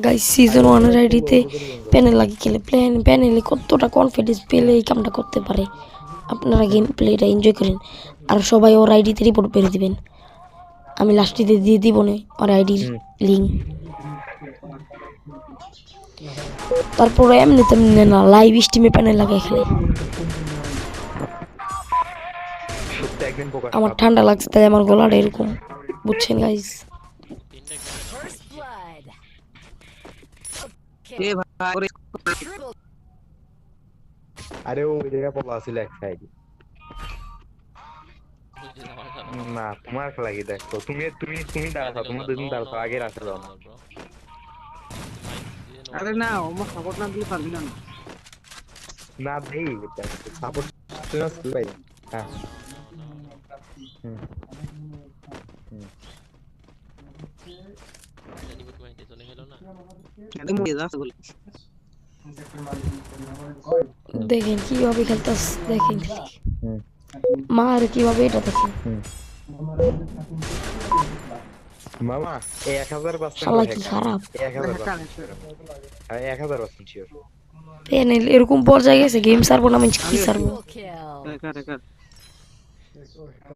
Guys season 1 এর আইডিতে panel লাগে খেলে প্যানেলে কতটা কনফিডেন্স পেলে এই কামটা করতে পারে। আপনারা গেম প্লেটা এনজয় করেন আর সবাই ওর আইডিতে রিপোর্ট করে দিবেন। আমি লাস্টে দিয়ে দিব না ওর আইডির লিঙ্ক। তারপরে এমনি তেমনি না, লাইভ স্ট্রিমে প্যানেল লাগাই খেলে। আমার ঠান্ডা লাগছে তাই আমার গলাটা এরকম, বুঝছেন গাইস? আরে ও জায়গা পড়া ছিল এক সাইডে। না তোমার লাগি দেখো, তুমি তুমি তুমি দাঁড়াও, তোমার দুদিন দাঁড়াও, আগে রাখা দাও না। আরে না ওমা সাপোর্ট না দিলে পারবি না। না দেই সাপোর্ট তুমি ভাই। হ্যাঁ দেখেন কিভাবে খেলতেছ, দেখেন মা আর কিভাবে এটা দেখেন। মামা 1000% শালা কি খারাপ 1000% শিওর। প্যানেল এরকম পর্যায়ে গেছে, গেম সারবো না, আমি কি সারবো?